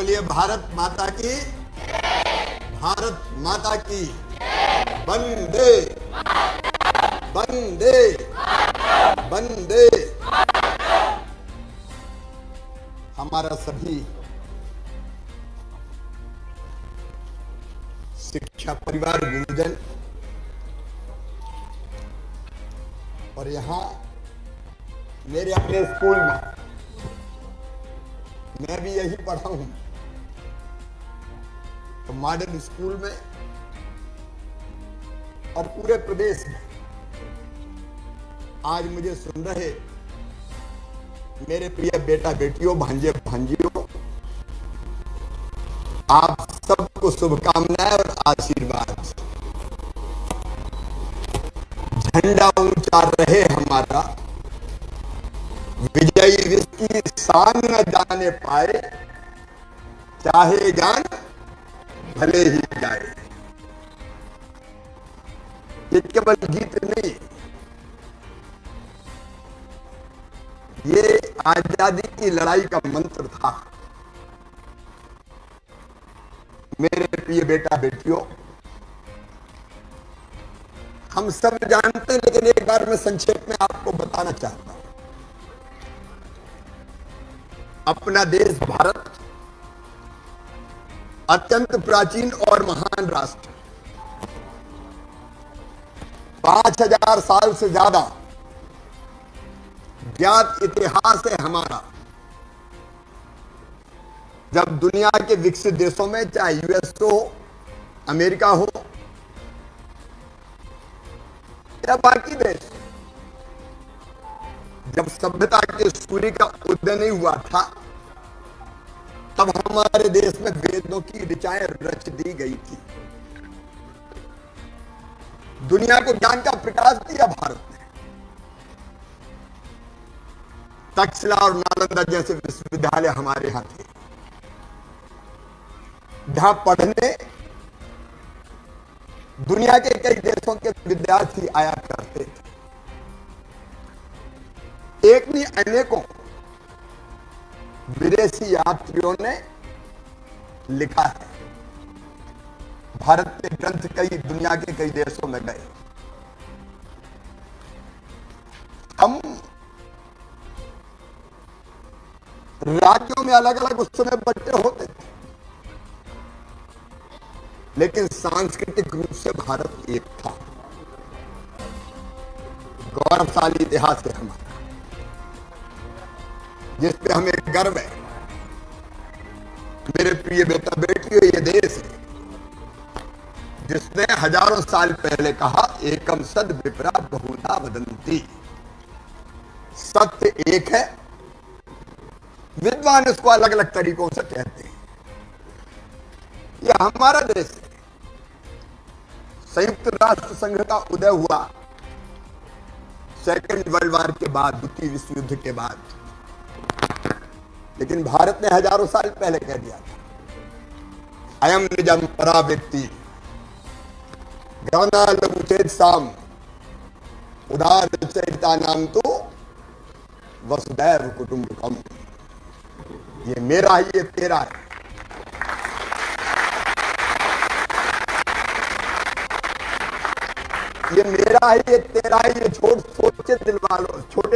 बोलिए भारत माता की, भारत माता की। वंदे वंदे वंदे। हमारा सभी शिक्षा परिवार, गुरुजन और यहाँ मेरे अपने स्कूल में मैं भी यही पढ़ा हूं, तो मॉडर्न स्कूल में और पूरे प्रदेश में आज मुझे सुन रहे मेरे प्रिय बेटा बेटियों, भांजे भांजियों, आप सबको शुभकामनाएं और आशीर्वाद। झंडा ऊंचा रहे हमारा, विजयी जिसकी शान न जाने पाए, चाहे जान भले ही जाए। ये केवल गीत नहीं, ये आजादी की लड़ाई का मंत्र था। मेरे प्रिय बेटा बेटियों, हम सब जानते हैं, लेकिन एक बार मैं संक्षेप में आपको बताना चाहता हूं। अपना देश भारत अत्यंत प्राचीन और महान राष्ट्र, 5000 साल से ज्यादा ज्ञात इतिहास है हमारा। जब दुनिया के विकसित देशों में, चाहे यूएस हो, अमेरिका हो या बाकी देश, जब सभ्यता के सूर्य का उदय नहीं हुआ था, तब हमारे देश में वेदों की ऋचाएं रच दी गई थी। दुनिया को ज्ञान का प्रकाश दिया भारत ने। तक्षशिला और नालंदा जैसे विश्वविद्यालय हमारे यहां थे, जहां पढ़ने दुनिया के कई देशों के विद्यार्थी आया करते थे। एक नहीं अनेकों विदेशी यात्रियों ने लिखा है। भारत के ग्रंथ कई दुनिया के कई देशों में गए। हम राज्यों में अलग अलग उस समय बट्टे होते थे, लेकिन सांस्कृतिक रूप से भारत एक था। गौरवशाली इतिहास है हमारा, जिस पे हमें गर्व है। मेरे प्रिय बेटा बेटियों, ये देश है जिसने हजारों साल पहले कहा, एकम सद विप्रा बहुधा वदंती। सत्य एक है, विद्वान इसको अलग अलग तरीकों से कहते हैं। यह हमारा देश है। संयुक्त राष्ट्र संघ का उदय हुआ सेकेंड वर्ल्ड वॉर के बाद, द्वितीय विश्व युद्ध के बाद, लेकिन भारत ने हजारों साल पहले कह दिया था, अयम निजम परा व्यक्ति गाना लघुचेत साम उदार चरिता नाम तो वसुदैव कुटुंबकम। ये मेरा ही, ये तेरा है। ये मेरा है, ये तेरा है, ये छोटे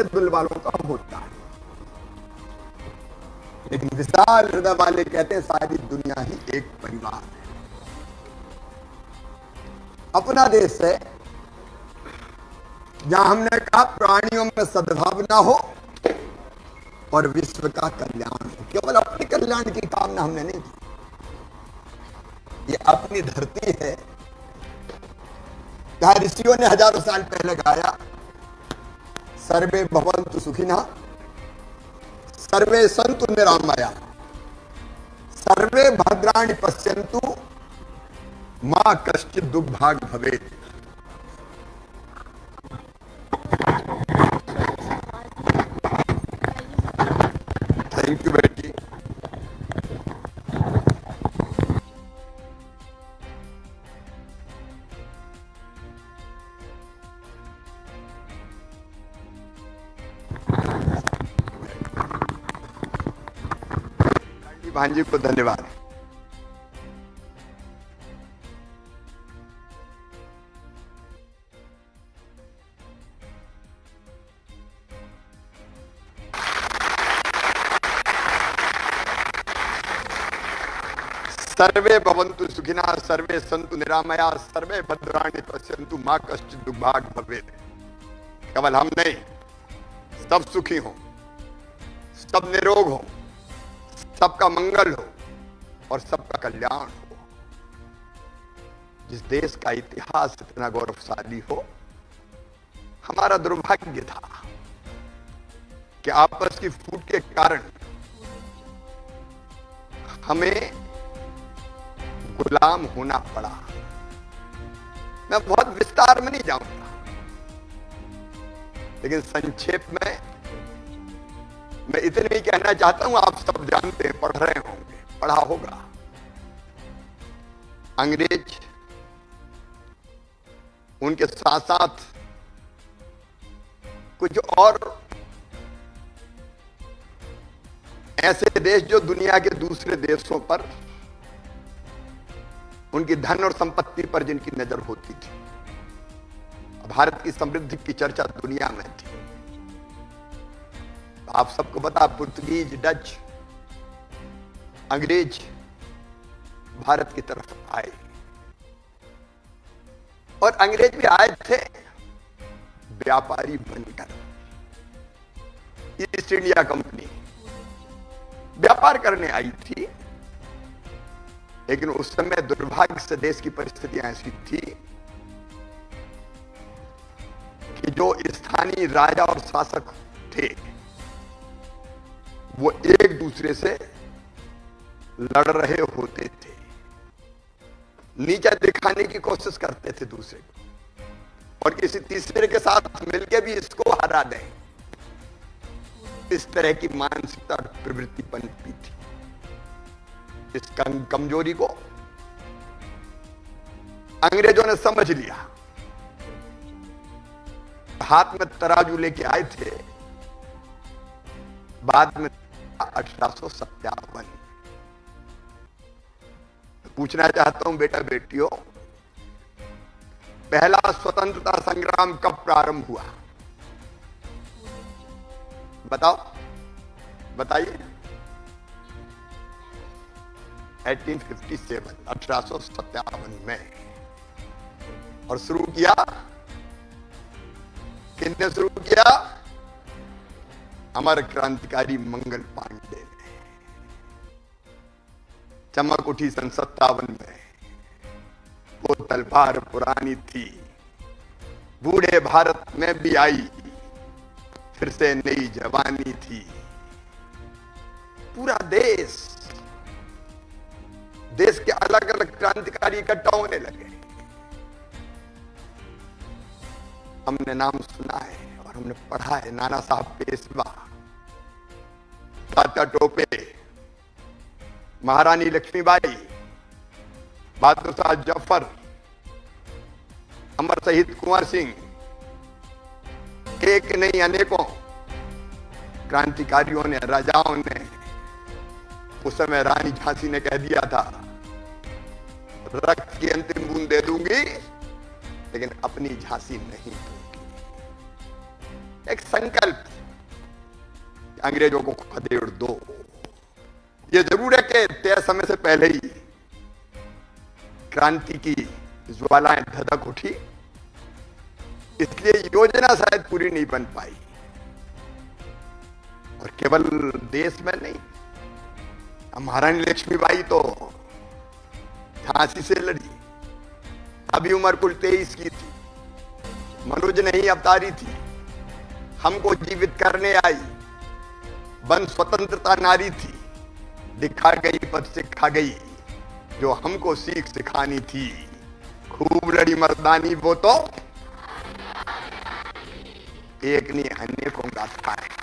दिल वालों का होता है। लेकिन विशाल हृदय वाले कहते हैं सारी दुनिया ही एक परिवार है। अपना देश है जहां हमने कहा प्राणियों में सद्भाव ना हो और विश्व का कल्याण हो। केवल अपने कल्याण की कामना हमने नहीं की। ये अपनी धरती है जहां ऋषियों ने हजारों साल पहले गाया, सर्वे भवन्तु सुखिनः सर्वे सन्तु निरामया सर्वे भद्राणि पश्यन्तु मां कश्चित् दुर्भाग् भवेत्। थैंक यू बेटी। पान जी को धन्यवाद। सर्वे भवन्तु सुखिनः, सर्वे सन्तु निरामया, सर्वे भद्राणि पश्यन्तु मा कश्चित् दुर्भाग् भवेत्। केवल हम नहीं, सब सुखी हो, सब निरोग हो, सबका मंगल हो और सबका कल्याण हो। जिस देश का इतिहास इतना गौरवशाली हो, हमारा दुर्भाग्य था कि आपस की फूट के कारण हमें गुलाम होना पड़ा। मैं बहुत विस्तार में नहीं जाऊंगा, लेकिन संक्षेप में मैं इतने ही कहना चाहता हूं, आप सब जानते हैं, पढ़ रहे होंगे, पढ़ा होगा। अंग्रेज, उनके साथ साथ कुछ और ऐसे देश जो दुनिया के दूसरे देशों पर, उनकी धन और संपत्ति पर जिनकी नजर होती थी। भारत की समृद्धि की चर्चा दुनिया में थी। आप सबको पता, पुर्तगीज, डच, अंग्रेज भारत की तरफ आए, और अंग्रेज भी आए थे व्यापारी बनकर। ईस्ट इंडिया कंपनी व्यापार करने आई थी, लेकिन उस समय दुर्भाग्य से देश की परिस्थितियां ऐसी थी कि जो स्थानीय राजा और शासक थे वो एक दूसरे से लड़ रहे होते थे, नीचा दिखाने की कोशिश करते थे दूसरे को, और किसी तीसरे के साथ मिलकर भी इसको हरा दें, इस तरह की मानसिकता और प्रवृत्ति पनपी थी। इस कमजोरी को अंग्रेजों ने समझ लिया, हाथ में तराजू लेके आए थे। बाद में 1857, पूछना चाहता हूं बेटा बेटियों, पहला स्वतंत्रता संग्राम कब प्रारंभ हुआ? बताओ, बताइए। 1857, 1857 में। और शुरू किया किसने शुरू किया? अमर क्रांतिकारी मंगल पांडे ने। चमक उठी सन 57 में, वो तलवार पुरानी थी, बूढ़े भारत में भी आई, फिर से नई जवानी थी। पूरा देश के अलग अलग क्रांतिकारी इकट्ठा होने लगे। हमने नाम सुना है और हमने पढ़ा है, नाना साहब पेशवा, तात्या टोपे, महारानी लक्ष्मीबाई, बहादुर शाह जफर, अमर शहीद कुंवर सिंह, एक नहीं अनेकों क्रांतिकारियों ने, राजाओं ने। उस समय रानी झांसी ने कह दिया था, रक्त की अंतिम बूंद दे दूंगी लेकिन अपनी झांसी नहीं दूंगी। एक संकल्प, अंग्रेजों को खदेड़ दो। ये जरूर है कि तय समय से पहले ही क्रांति की ज्वालाएं धधक उठी, इसलिए योजना शायद पूरी नहीं बन पाई। और केवल देश में नहीं, महारानी लक्ष्मीबाई तो झांसी से लड़ी, अभी उम्र कुल 23 की थी, मनुज नहीं अवतारी थी, हमको जीवित करने आई, बन स्वतंत्रता नारी थी, दिखा गई पद सिखा गई, जो हमको सीख सिखानी थी। खूब लड़ी मर्दानी वो तो एक नहीं अनेकों गाथा है।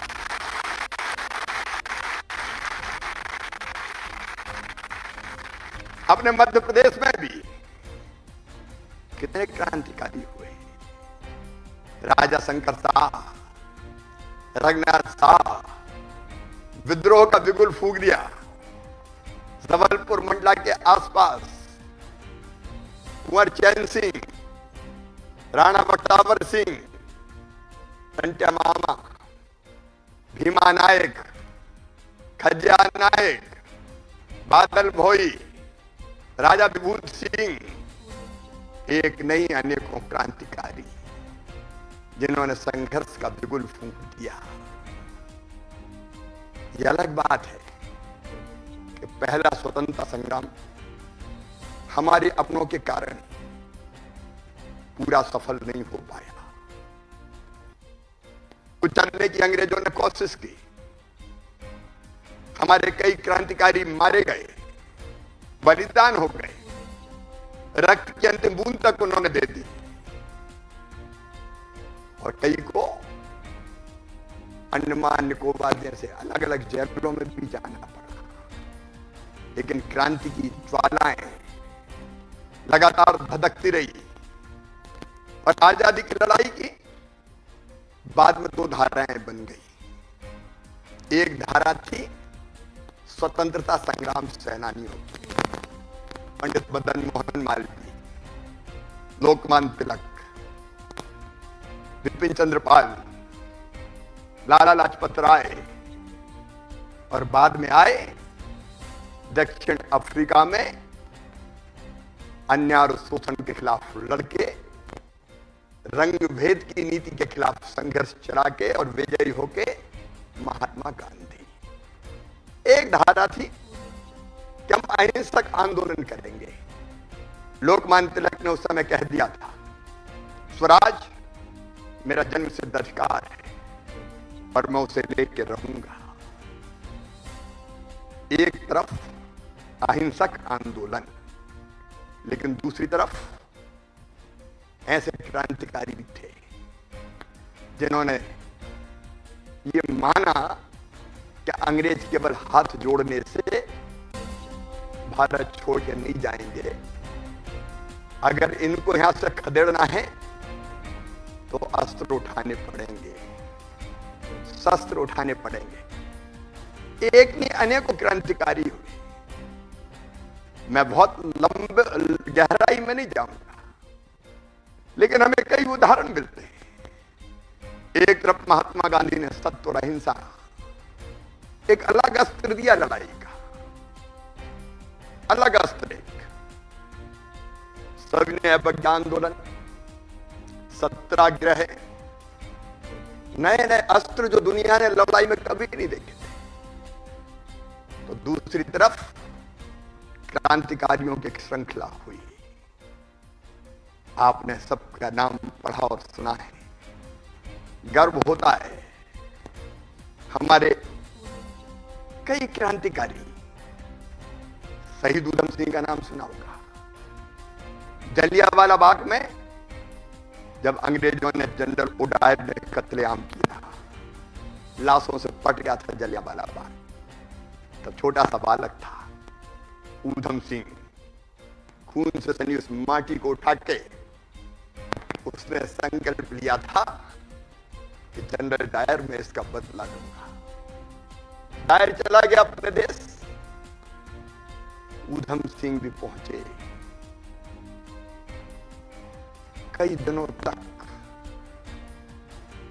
अपने मध्य प्रदेश में भी कितने क्रांतिकारी हुए, राजा शंकर शाह, रघुनाथ शाह, विद्रोह का बिगुल फूंक दिया, जबलपुर मंडला के आसपास कुंवर चैन सिंह, राणा बख्तावर सिंह, टंट्या मामा, भीमा नायक, खज्जा नायक, बादल भोई, राजा विभूत सिंह, एक नहीं अनेकों क्रांतिकारी जिन्होंने संघर्ष का बिगुल फूंक दिया। यह अलग बात है कि पहला स्वतंत्रता संग्राम हमारे अपनों के कारण पूरा सफल नहीं हो पाया। कुचलने की अंग्रेजों ने कोशिश की, हमारे कई क्रांतिकारी मारे गए, बलिदान हो गए, रक्त की अंतिम बूंद तक उन्होंने दे दी और कई को अंडमान निकोबार जैसे अलग अलग जेलों में भी जाना पड़ा। लेकिन क्रांति की ज्वालाएं लगातार धधकती रही और आजादी की लड़ाई की बाद में दो धाराएं बन गई। एक धारा थी स्वतंत्रता संग्राम सेनानियों की, पंडित मदन मोहन मालवीय, लोकमान्य तिलक, विपिन चंद्र पाल, लाला लाजपत राय और बाद में आए दक्षिण अफ्रीका में अन्याय और शोषण के खिलाफ लड़के, रंग भेद की नीति के खिलाफ संघर्ष चला के और विजयी होके महात्मा गांधी। एक धारा थी कि हम अहिंसक आंदोलन करेंगे। लोकमान्य तिलक ने उस समय कह दिया था, स्वराज मेरा जन्म सिद्ध अधिकार है और मैं उसे लेके रहूंगा। एक तरफ अहिंसक आंदोलन, लेकिन दूसरी तरफ ऐसे क्रांतिकारी भी थे जिन्होंने ये माना कि अंग्रेज केवल हाथ जोड़ने से भारत छोड़ के नहीं जाएंगे, अगर इनको यहां से खदेड़ना है तो अस्त्र उठाने पड़ेंगे, शस्त्र उठाने पड़ेंगे। एक नहीं अनेकों क्रांतिकारी हुए। मैं बहुत लंबे गहराई में नहीं जाऊंगा, लेकिन हमें कई उदाहरण मिलते हैं। एक तरफ महात्मा गांधी ने सत्य और अहिंसा एक अलग अस्त्र दिया लड़ाई का, अलग अस्त्र एक सविनय अवज्ञा आंदोलन, सत्याग्रह, नए नए अस्त्र जो दुनिया ने लड़ाई में कभी नहीं देखे थे। तो दूसरी तरफ क्रांतिकारियों की श्रृंखला हुई। आपने सबका नाम पढ़ा और सुना है, गर्व होता है। हमारे कई क्रांतिकारी, शहीद उधम सिंह का नाम सुना होगा। जलियांवाला बाग में जब अंग्रेजों ने जनरल उडायर ने कत्लेआम किया, लाशों से पट गया था जलियांवाला बाग, तब छोटा सा बालक था उधम सिंह, खून से सनी उस माटी को उठा के उसने संकल्प लिया था कि जनरल डायर में इसका बदला लूंगा। डायर चला गया अपने देश, उधम सिंह भी पहुंचे। कई दिनों तक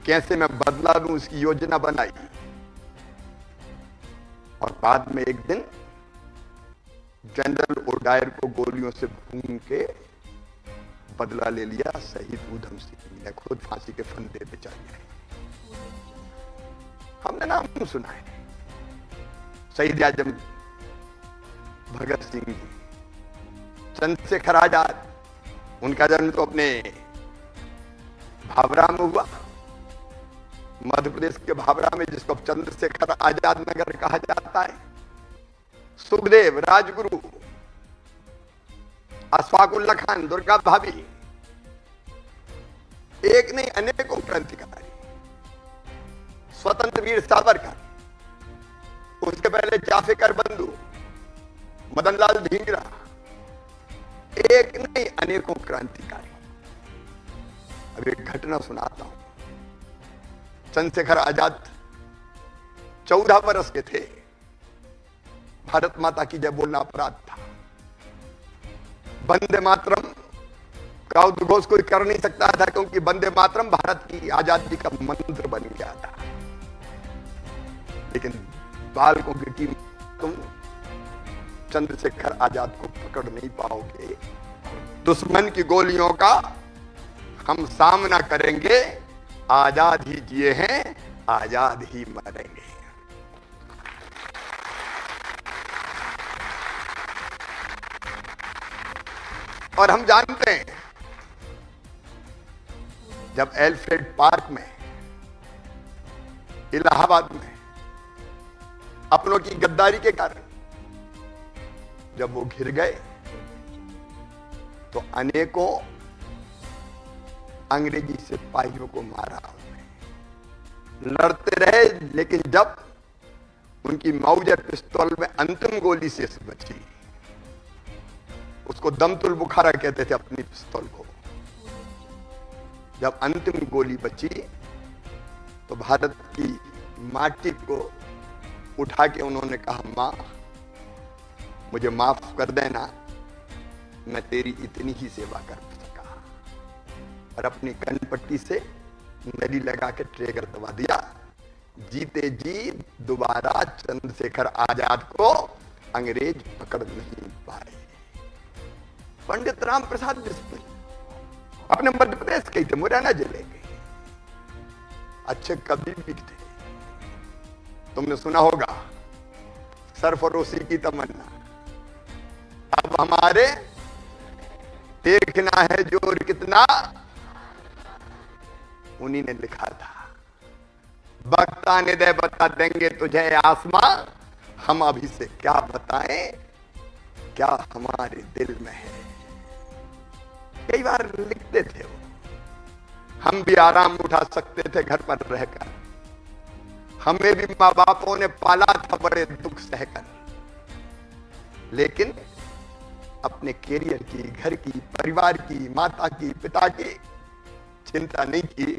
कैसे मैं बदला लूं इसकी योजना बनाई और बाद में एक दिन जनरल ओडायर को गोलियों से भून के बदला ले लिया। शहीद उधम सिंह ने खुद फांसी के फंदे पे चढ़ गए। हमने नाम सुना है शहीद आजम भगत सिंह जी, चंद्रशेखर आजाद, उनका जन्म तो अपने भाभरा में हुआ, मध्य प्रदेश के भाभरा में, जिसको चंद्रशेखर आजाद नगर कहा जाता है। सुखदेव, राजगुरु, अशफाकुल्ला खान, दुर्गा भाभी, एक नहीं अनेकों क्रांतिकारी, स्वतंत्र वीर सावरकर, उसके पहले जाफेकर बंधु, मदनलाल ढींगरा, एक नहीं अनेकों क्रांतिकारी। अब एक घटना सुनाता हूं। चंद्रशेखर आजाद 14 वर्ष के थे, भारत माता की जय बोलना अपराध था। वंदे मातरम का उद्घोष कोई कर नहीं सकता था, क्योंकि वंदे मातरम भारत की आजादी का मंत्र बन गया था। लेकिन बालकों की तुम चंद्रशेखर आजाद को पकड़ नहीं पाओगे। दुश्मन की गोलियों का हम सामना करेंगे। आजाद ही जिए हैं, आजाद ही मरेंगे। और हम जानते हैं, जब एल्फ्रेड पार्क में इलाहाबाद में अपनों की गद्दारी के कारण जब वो घिर गए, तो अनेकों अंग्रेजी सिपाहियों को मारा उन्होंने। लड़ते रहे, लेकिन जब उनकी मौजर पिस्तौल में अंतिम गोली शेष बची, उसको दमतुल बुखारा कहते थे अपनी पिस्तौल को, जब अंतिम गोली बची तो भारत की माटी को उठा के उन्होंने कहा, मां मुझे माफ कर देना, मैं तेरी इतनी ही सेवा कर सका। और अपनी कनपट्टी से नली लगा के ट्रिगर दबा दिया। जीते जी दोबारा चंद्रशेखर आजाद को अंग्रेज पकड़ नहीं पाए। पंडित राम प्रसाद बिस्मिल अपने मध्य प्रदेश के थे, मुरैना जिले के अच्छे कवि भी थे। तुमने सुना होगा सरफरोशी की तमन्ना, अब हमारे देखना है जोर कितना, उन्हीं ने लिखा था। बख्ता निदय बता देंगे तुझे आसमां, हम अभी से क्या बताएं क्या हमारे दिल में है। कई बार लिखते थे वो, हम भी आराम उठा सकते थे घर पर रहकर, हमें भी मां बापों ने पाला था बड़े दुख सहकर, लेकिन अपने कैरियर की, घर की, परिवार की, माता की, पिता की चिंता नहीं की।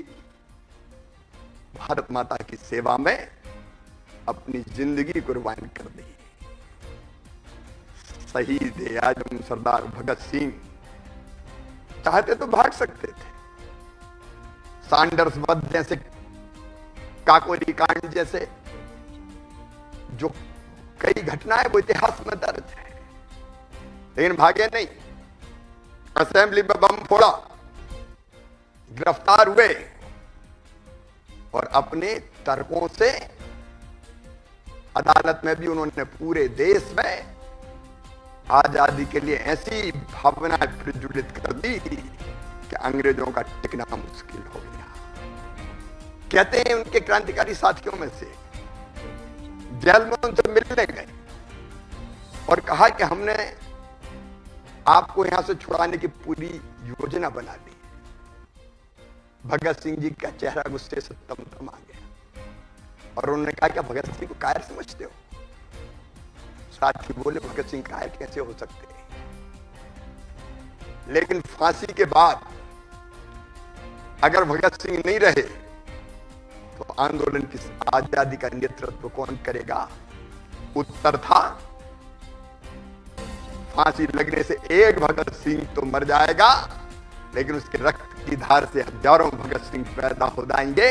भारत माता की सेवा में अपनी जिंदगी कुर्बान कर दी। शहीद आजम सरदार भगत सिंह चाहते तो भाग सकते थे। सैंडर्स वध जैसे, काकोरी कांड जैसे जो कई घटनाएं वो इतिहास में दर्ज है, लेकिन भागे नहीं। असेंबली में बम फोड़ा, गिरफ्तार हुए और अपने तर्कों से अदालत में भी उन्होंने पूरे देश में आजादी के लिए ऐसी भावनाएं प्रज्वलित कर दी कि अंग्रेजों का टिकना मुश्किल हो गया। कहते हैं उनके क्रांतिकारी साथियों में से जेल में उनसे मिलने गए और कहा कि हमने आपको यहां से छुड़ाने की पूरी योजना बना ली। भगत सिंह जी का चेहरा गुस्से से तमतमा गया और उन्होंने कहा, क्या भगत सिंह को कायर समझते हो? साथी बोले, भगत सिंह कायर कैसे हो सकते हैं? लेकिन फांसी के बाद अगर भगत सिंह नहीं रहे तो आंदोलन की आजादी का नेतृत्व कौन करेगा? उत्तर था, फांसी लगने से एक भगत सिंह तो मर जाएगा, लेकिन उसके रक्त की धार से हजारों भगत सिंह पैदा हो जाएंगे,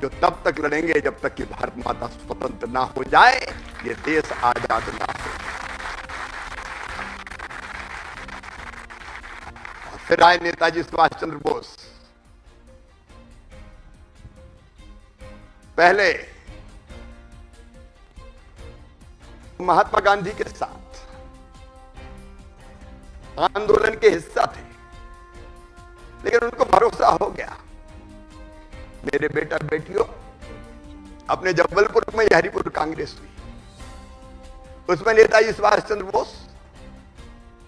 जो तब तक लड़ेंगे जब तक कि भारत माता स्वतंत्र ना हो जाए, ये देश आजाद ना हो। और फिर आए नेताजी सुभाष चंद्र बोस। पहले महात्मा गांधी के साथ आंदोलन के हिस्सा थे, लेकिन उनको भरोसा हो गया, मेरे बेटा बेटियों, अपने जबलपुर में हरिपुर कांग्रेस हुई, उसमें नेताजी सुभाष चंद्र बोस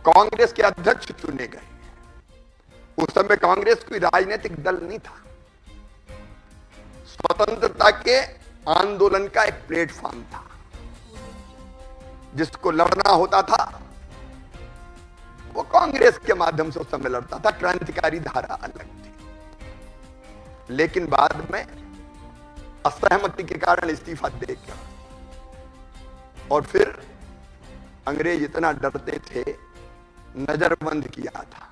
कांग्रेस के अध्यक्ष चुने गए। उस समय कांग्रेस कोई राजनीतिक दल नहीं था, स्वतंत्रता के आंदोलन का एक प्लेटफॉर्म था। जिसको लड़ना होता था वो कांग्रेस के माध्यम से उस समय लड़ता था, क्रांतिकारी धारा अलग थी। लेकिन बाद में असहमति के कारण इस्तीफा दे गया और फिर अंग्रेज इतना डरते थे, नजरबंद किया था।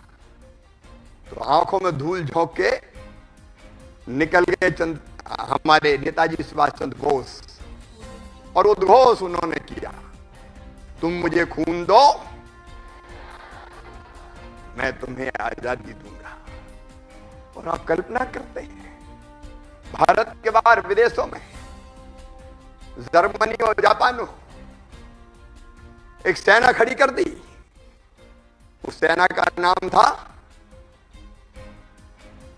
तो आंखों में धूल झोंक के निकल गए हमारे नेताजी सुभाष चंद्र बोस, और उद्घोष उन्होंने किया, तुम मुझे खून दो, मैं तुम्हें आजादी दूंगा। और आप कल्पना करते हैं, भारत के बाहर विदेशों में, जर्मनी और जापान में एक सेना खड़ी कर दी। उस सेना का नाम था,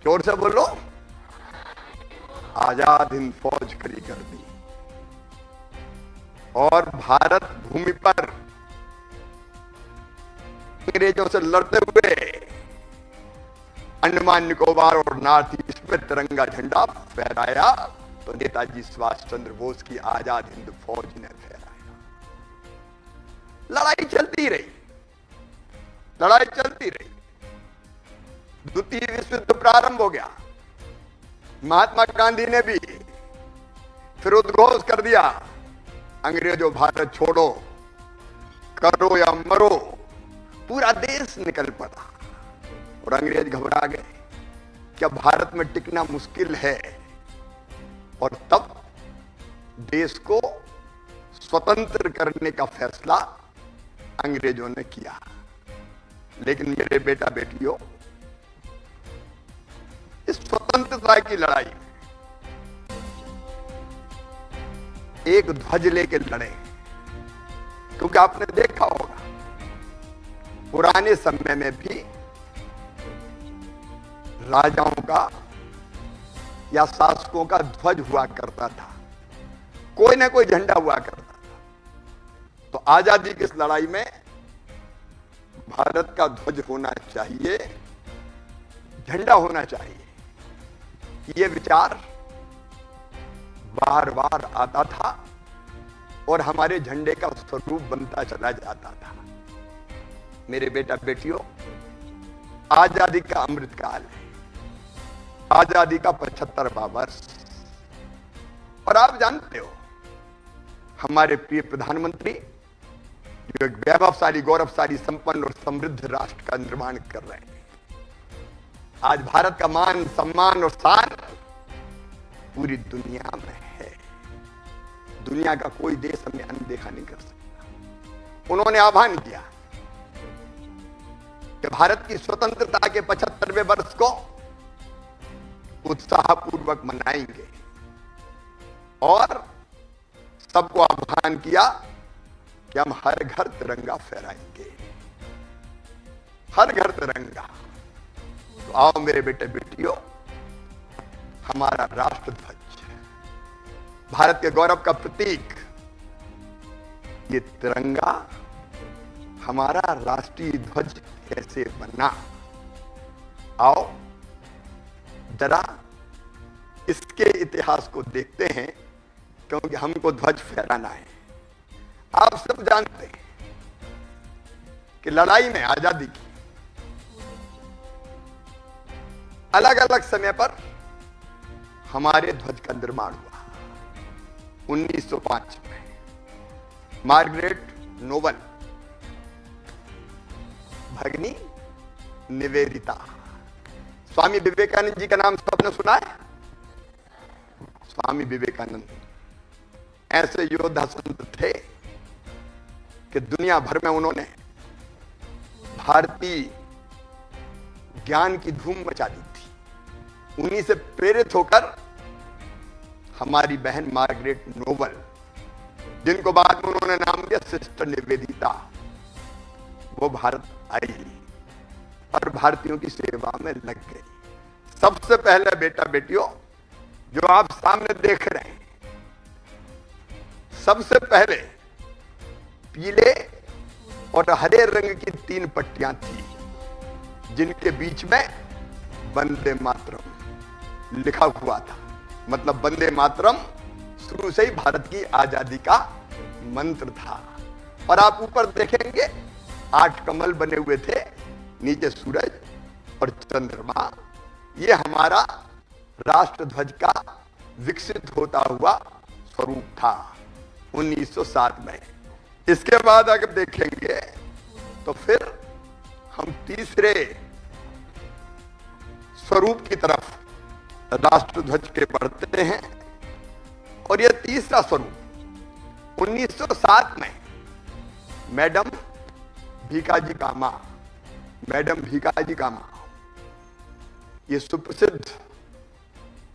जोर से बोलो, आजाद हिंद फौज खड़ी कर दी। और भारत भूमि पर अंग्रेजों से लड़ते हुए अंडमान निकोबार और नॉर्थ ईस्ट में तिरंगा झंडा फहराया, तो नेताजी सुभाष चंद्र बोस की आजाद हिंद फौज ने फहराया। लड़ाई चलती रही, लड़ाई चलती रही। द्वितीय विश्व युद्ध प्रारंभ हो गया। महात्मा गांधी ने भी फिर उद्घोष कर दिया, अंग्रेजों भारत छोड़ो, करो या मरो। पूरा देश निकल पड़ा और अंग्रेज घबरा गए कि अब भारत में टिकना मुश्किल है। और तब देश को स्वतंत्र करने का फैसला अंग्रेजों ने किया। लेकिन मेरे बेटा बेटियों, इस स्वतंत्रता की लड़ाई में एक ध्वज लेके लड़े, क्योंकि आपने देखा होगा पुराने समय में भी राजाओं का या शासकों का ध्वज हुआ करता था, कोई ना कोई झंडा हुआ करता था। तो आजादी की इस लड़ाई में भारत का ध्वज होना चाहिए, झंडा होना चाहिए, ये विचार बार बार आता था और हमारे झंडे का स्वरूप बनता चला जाता था। मेरे बेटा बेटियों, आजादी का अमृतकाल है, आजादी का 75वां वर्ष। और आप जानते हो, हमारे प्रिय प्रधानमंत्री जो एक वैभवशाली, गौरवशाली, संपन्न और समृद्ध राष्ट्र का निर्माण कर रहे हैं। आज भारत का मान, सम्मान और शान पूरी दुनिया में है। दुनिया का कोई देश हमें अनदेखा नहीं कर सकता। उन्होंने आह्वान किया कि भारत की स्वतंत्रता के 75वें वर्ष को उत्साहपूर्वक मनाएंगे, और सबको आह्वान किया कि हम हर घर तिरंगा फहराएंगे, हर घर तिरंगा। तो आओ मेरे बेटे बेटियों, हमारा राष्ट्र ध्वज, भारत के गौरव का प्रतीक, ये तिरंगा हमारा राष्ट्रीय ध्वज कैसे बना, आओ जरा इसके इतिहास को देखते हैं, क्योंकि हमको ध्वज फहराना है। आप सब जानते हैं कि लड़ाई में, आजादी की, अलग अलग समय पर हमारे ध्वज का निर्माण हुआ। 1905 में मार्गरेट नोबल, भगिनी निवेदिता, स्वामी विवेकानंद जी का नाम सबने सुना है। स्वामी विवेकानंद ऐसे योद्धा संत थे कि दुनिया भर में उन्होंने भारतीय ज्ञान की धूम मचा दी थी। उन्हीं से प्रेरित होकर हमारी बहन मार्गरेट नोबल, जिनको बाद में उन्होंने नाम दिया सिस्टर निवेदिता, वो भारत आई और भारतीयों की सेवा में लग गई। सबसे पहले बेटा बेटियों, जो आप सामने देख रहे हैं, सबसे पहले पीले और हरे रंग की 3 पट्टियां थी, जिनके बीच में वंदे मातरम लिखा हुआ था। मतलब वंदे मातरम शुरू से ही भारत की आजादी का मंत्र था। और आप ऊपर देखेंगे 8 कमल बने हुए थे, नीचे सूरज और चंद्रमा। ये हमारा राष्ट्र ध्वज का विकसित होता हुआ स्वरूप था 1907 में। इसके बाद अगर देखेंगे तो फिर हम तीसरे स्वरूप की तरफ राष्ट्रध्वज के बढ़ते हैं। और यह तीसरा स्वरूप 1907 में मैडम भीकाजी कामा, मैडम भीकाजी कामा, ये सुप्रसिद्ध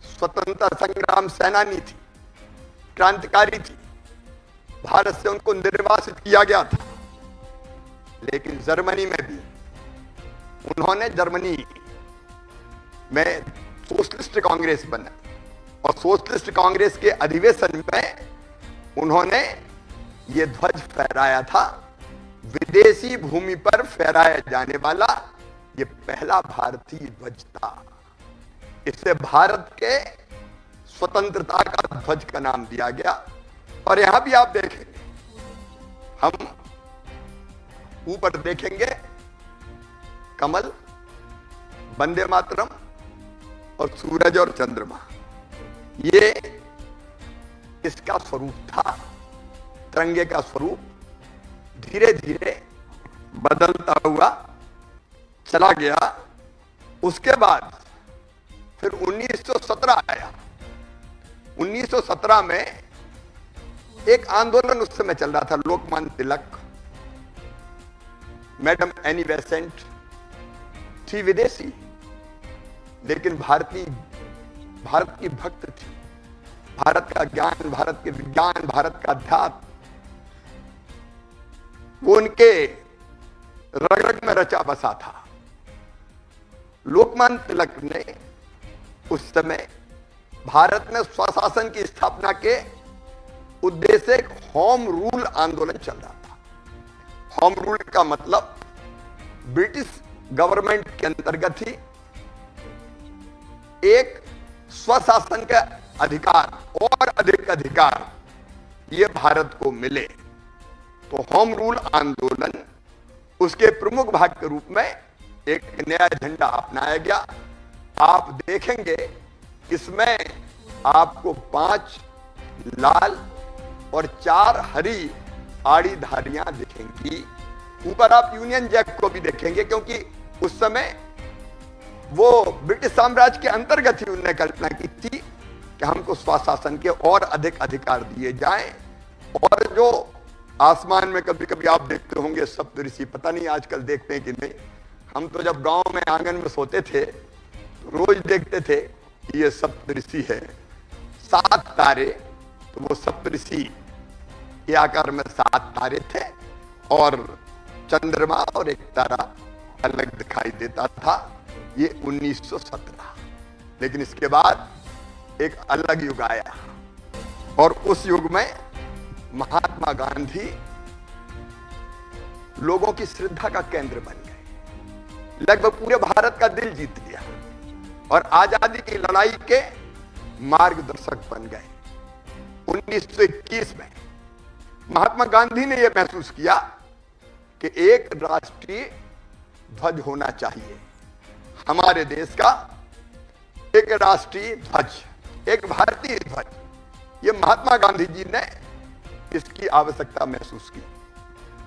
स्वतंत्रता संग्राम सेनानी थी, क्रांतिकारी थी। भारत से उनको निर्वासित किया गया था, लेकिन जर्मनी में भी उन्होंने जर्मनी में सोशलिस्ट कांग्रेस बना और सोशलिस्ट कांग्रेस के अधिवेशन में उन्होंने ये ध्वज फहराया था। विदेशी भूमि पर फहराया जाने वाला ये पहला भारतीय ध्वज था। इसे भारत के स्वतंत्रता का ध्वज का नाम दिया गया। और यहां भी आप देखेंगे, हम ऊपर देखेंगे कमल, वंदे मातरम और सूरज और चंद्रमा, ये इसका स्वरूप था। तिरंगे का स्वरूप धीरे धीरे बदलता हुआ चला गया। उसके बाद फिर 1917 आया। 1917 में एक आंदोलन उस समय चल रहा था, Lokmanya Tilak, madam Annie Besant थी विदेशी, लेकिन भारत की भक्त थी। भारत का ज्ञान, भारत के विज्ञान, भारत का अध्यात्म वो उनके रग रग में रचा बसा था। लोकमान्य तिलक ने उस समय भारत में स्वशासन की स्थापना के उद्देश्य से एक होम रूल आंदोलन चल रहा था। होम रूल का मतलब ब्रिटिश गवर्नमेंट के अंतर्गत ही एक स्वशासन का अधिकार और अधिक अधिकार ये भारत को मिले। तो होम रूल आंदोलन, उसके प्रमुख भाग के रूप में एक नया झंडा अपनाया गया। आप देखेंगे इसमें आपको 5 लाल और 4 हरी आड़ी धारियां दिखेंगी। ऊपर आप यूनियन जैक को भी देखेंगे, क्योंकि उस समय वो ब्रिटिश साम्राज्य के अंतर्गत ही उन्होंने कल्पना की थी कि हमको स्वशासन के और अधिक अधिकार दिए जाएं। और जो आसमान में कभी कभी आप देखते होंगे सप्तऋषि, पता नहीं आजकल देखते हैं कि नहीं, हम तो जब गांव में आंगन में सोते थे तो रोज देखते थे कि ये सप्तऋषि है, 7 तारे। तो वो सप्तऋषि के आकार में 7 तारे थे और चंद्रमा और एक तारा अलग दिखाई देता था। ये 1917। लेकिन इसके बाद एक अलग युग आया और उस युग में महात्मा गांधी लोगों की श्रद्धा का केंद्र बन गए, लगभग पूरे भारत का दिल जीत लिया और आजादी की लड़ाई के मार्गदर्शक बन गए। 1921 में महात्मा गांधी ने यह महसूस किया कि एक राष्ट्रीय ध्वज होना चाहिए। हमारे देश का एक राष्ट्रीय ध्वज, एक भारतीय ध्वज, ये महात्मा गांधी जी ने इसकी आवश्यकता महसूस की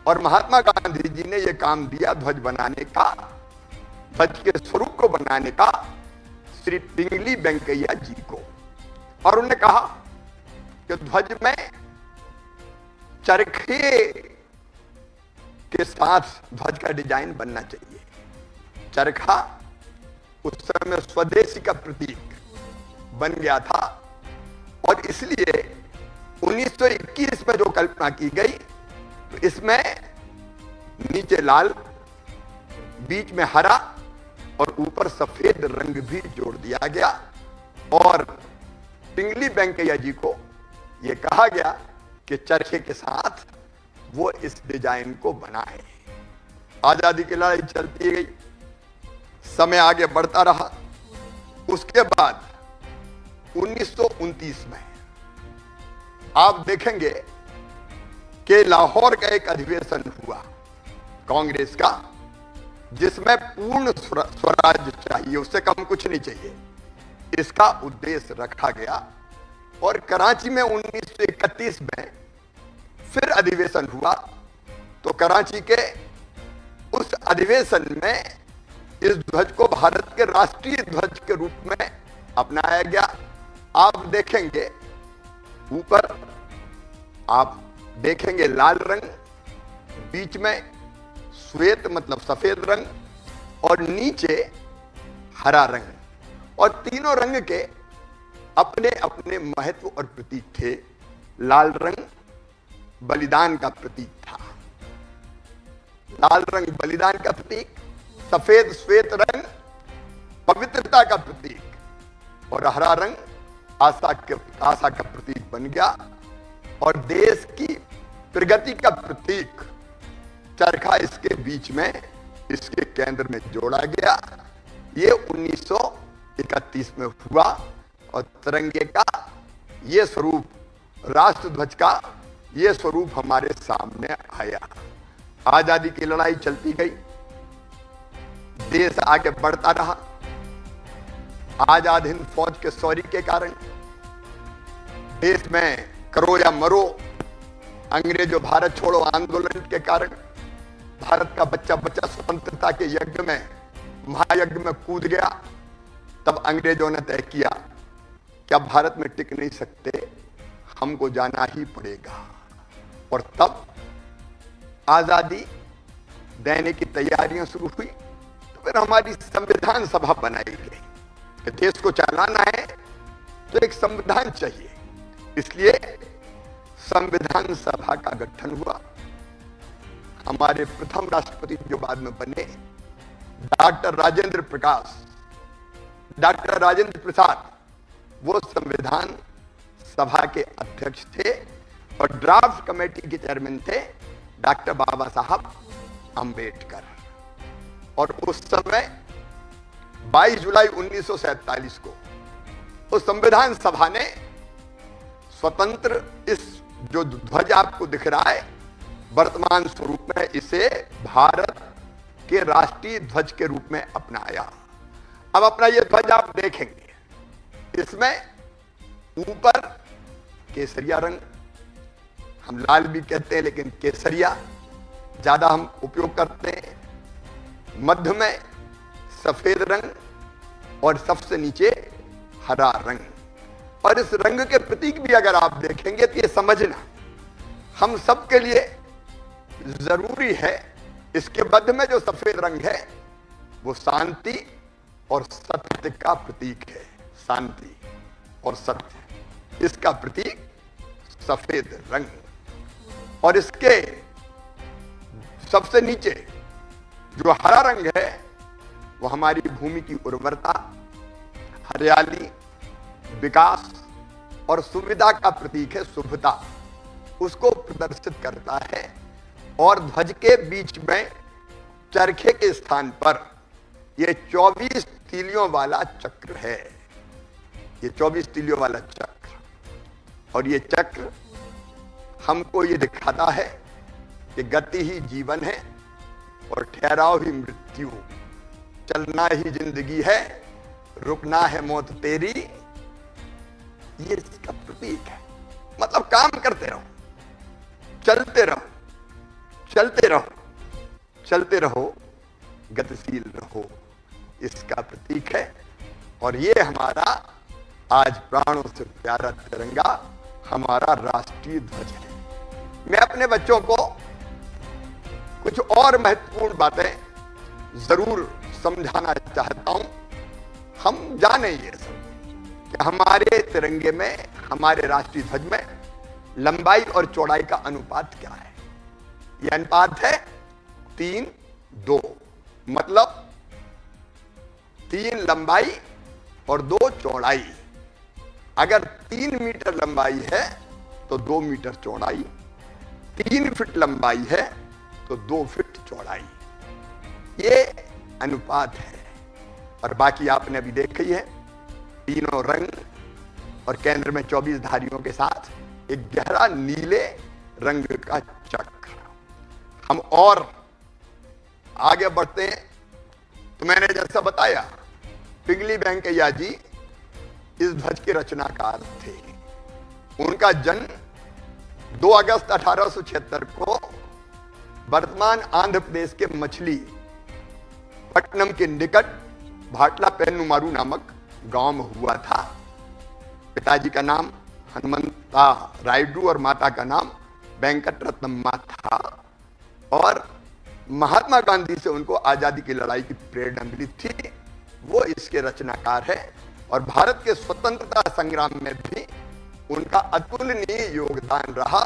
और महात्मा गांधी जी ने यह काम दिया ध्वज बनाने का, ध्वज के स्वरूप को बनाने का श्री पिंगली वेंकैया जी को। और उन्होंने कहा कि ध्वज में चरखे के साथ ध्वज का डिजाइन बनना चाहिए। चरखा उस समय स्वदेशी का प्रतीक बन गया था और इसलिए 1921 में जो कल्पना की गई तो इसमें नीचे लाल, बीच में हरा और ऊपर सफेद रंग भी जोड़ दिया गया। और पिंगली वेंकैया जी को यह कहा गया कि चरखे के साथ वो इस डिजाइन को बनाए। आजादी की लड़ाई चलती गई, समय आगे बढ़ता रहा। उसके बाद 1929 में आप देखेंगे कि लाहौर का एक अधिवेशन हुआ कांग्रेस का, जिसमें पूर्ण स्वराज्य चाहिए, उससे कम कुछ नहीं चाहिए, इसका उद्देश्य रखा गया। और कराची में 1931 में फिर अधिवेशन हुआ तो कराची के उस अधिवेशन में इस ध्वज को भारत के राष्ट्रीय ध्वज के रूप में अपनाया गया। आप देखेंगे ऊपर, आप देखेंगे लाल रंग, बीच में श्वेत मतलब सफेद रंग, और नीचे हरा रंग। और तीनों रंग के अपने अपने महत्व और प्रतीक थे। लाल रंग बलिदान का प्रतीक था, लाल रंग बलिदान का प्रतीक, सफेद श्वेत रंग पवित्रता का प्रतीक, और हरा रंग आशा का प्रतीक बन गया और देश की प्रगति का प्रतीक। चरखा इसके बीच में, इसके केंद्र में जोड़ा गया। ये 1931 में हुआ और तिरंगे का ये स्वरूप, राष्ट्रध्वज का ये स्वरूप हमारे सामने आया। आजादी की लड़ाई चलती गई, देश आगे बढ़ता रहा। आजाद हिंद फौज के शौर्य के कारण देश में करो या मरो, अंग्रेजों भारत छोड़ो आंदोलन के कारण भारत का बच्चा बच्चा स्वतंत्रता के यज्ञ में, महायज्ञ में कूद गया। तब अंग्रेजों ने तय किया कि अब भारत में टिक नहीं सकते, हमको जाना ही पड़ेगा। और तब आजादी देने की तैयारियां शुरू हुई। तो फिर हमारी संविधान सभा बनाई गई कि देश को चलाना है तो एक संविधान चाहिए, इसलिए संविधान सभा का गठन हुआ। हमारे प्रथम राष्ट्रपति जो बाद में बने डॉक्टर राजेंद्र प्रसाद, वो संविधान सभा के अध्यक्ष थे और ड्राफ्ट कमेटी के चेयरमैन थे डॉक्टर बाबा साहब अंबेडकर। और उस समय 22 जुलाई 1947 को उस संविधान सभा ने स्वतंत्र, इस जो ध्वज आपको दिख रहा है वर्तमान स्वरूप में, इसे भारत के राष्ट्रीय ध्वज के रूप में अपनाया। अब अपना ये ध्वज आप देखेंगे, इसमें ऊपर केसरिया रंग, हम लाल भी कहते हैं लेकिन केसरिया ज्यादा हम उपयोग करते हैं, मध्य में सफेद रंग और सबसे नीचे हरा रंग। और इस रंग के प्रतीक भी अगर आप देखेंगे तो ये समझना हम सबके लिए जरूरी है। इसके मध्य में जो सफेद रंग है वो शांति और सत्य का प्रतीक है। शांति और सत्य, इसका प्रतीक सफेद रंग। और इसके सबसे नीचे जो हरा रंग है वो हमारी भूमि की उर्वरता, हरियाली, विकास और सुविधा का प्रतीक है। शुभता उसको प्रदर्शित करता है। और ध्वज के बीच में चरखे के स्थान पर यह 24 तीलियों वाला चक्र है। ये 24 तीलियों वाला चक्र, और ये चक्र हमको ये दिखाता है कि गति ही जीवन है और ठहराव ही मृत्यु, चलना ही जिंदगी है, रुकना है मौत तेरी। ये इसका प्रतीक है। मतलब काम करते रहो, चलते रहो, चलते रहो, चलते रहो, गतिशील रहो, इसका प्रतीक है। और ये हमारा आज प्राणों से प्यारा तिरंगा हमारा राष्ट्रीय ध्वज है। मैं अपने बच्चों को कुछ और महत्वपूर्ण बातें जरूर समझाना चाहता हूं। हम जाने ये सब कि हमारे तिरंगे में, हमारे राष्ट्रीय ध्वज में लंबाई और चौड़ाई का अनुपात क्या है। यह अनुपात है 3:2, मतलब 3 लंबाई और 2 चौड़ाई। अगर 3 मीटर लंबाई है तो 2 मीटर चौड़ाई, 3 फीट लंबाई है तो 2 फीट चौड़ाई, ये अनुपात है। और बाकी आपने अभी देखी है, तीनों रंग और केंद्र में 24 धारियों के साथ एक गहरा नीले रंग का चक्र। हम और आगे बढ़ते हैं तो मैंने जैसा बताया पिंगली वेंकैया जी इस ध्वज के रचनाकार थे। उनका जन्म 2 अगस्त 1876 को वर्तमान आंध्र प्रदेश के मछली पट्टनम के निकट भाटला पेन्नुमारू नामक गांव में हुआ था। पिताजी का नाम हनुमंता रायडू और माता का नाम वेंकट रत्नम्मा था। और महात्मा गांधी से उनको आजादी की लड़ाई की प्रेरणा मिली थी, वो इसके रचनाकार है। और भारत के स्वतंत्रता संग्राम में भी उनका अतुलनीय योगदान रहा।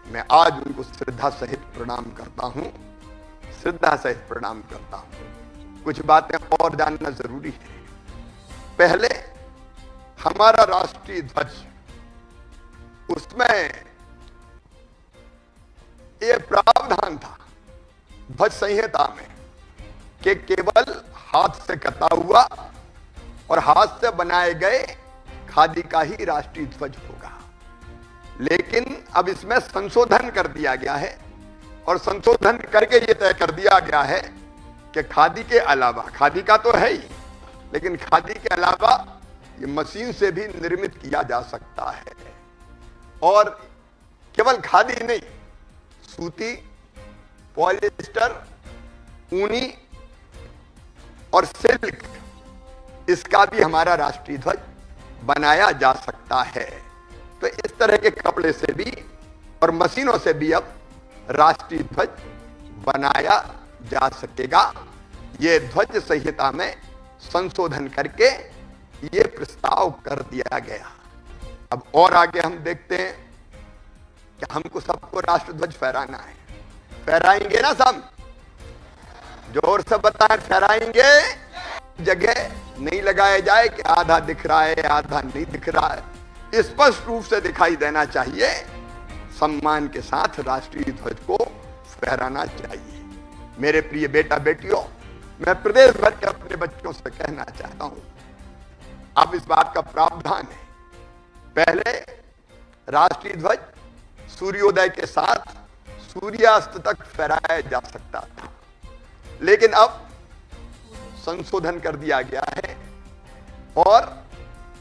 मैं आज उनको श्रद्धा सहित प्रणाम करता हूं, श्रद्धा सहित प्रणाम करता हूं। कुछ बातें और जानना जरूरी है। पहले हमारा राष्ट्रीय ध्वज, उसमें यह प्रावधान था ध्वज संहिता में कि केवल हाथ से कता हुआ और हाथ से बनाए गए खादी का ही राष्ट्रीय ध्वज होगा। लेकिन अब इसमें संशोधन कर दिया गया है और संशोधन करके यह तय कर दिया गया है कि खादी के अलावा, खादी का तो है ही, लेकिन खादी के अलावा ये मशीन से भी निर्मित किया जा सकता है। और केवल खादी नहीं, सूती, पॉलिएस्टर, ऊनी और सिल्क, इसका भी हमारा राष्ट्रीय ध्वज बनाया जा सकता है। तो इस तरह के कपड़े से भी और मशीनों से भी अब राष्ट्रीय ध्वज बनाया जा सकेगा। ये ध्वज संहिता में संशोधन करके ये प्रस्ताव कर दिया गया। अब और आगे हम देखते हैं कि हमको सबको राष्ट्रध्वज फहराना है। फहराएंगे ना सब? जोर से बताएं, फहराएंगे। जगह नहीं लगाया जाए कि आधा दिख रहा है, आधा नहीं दिख रहा है। स्पष्ट रूप से दिखाई देना चाहिए। सम्मान के साथ राष्ट्रीय ध्वज को फहराना चाहिए। मेरे प्रिय बेटा बेटियों, मैं प्रदेश भर के अपने बच्चों से कहना चाहता हूं, अब इस बात का प्रावधान है। पहले राष्ट्रीय ध्वज सूर्योदय के साथ सूर्यास्त तक फहराया जा सकता था, लेकिन अब संशोधन कर दिया गया है। और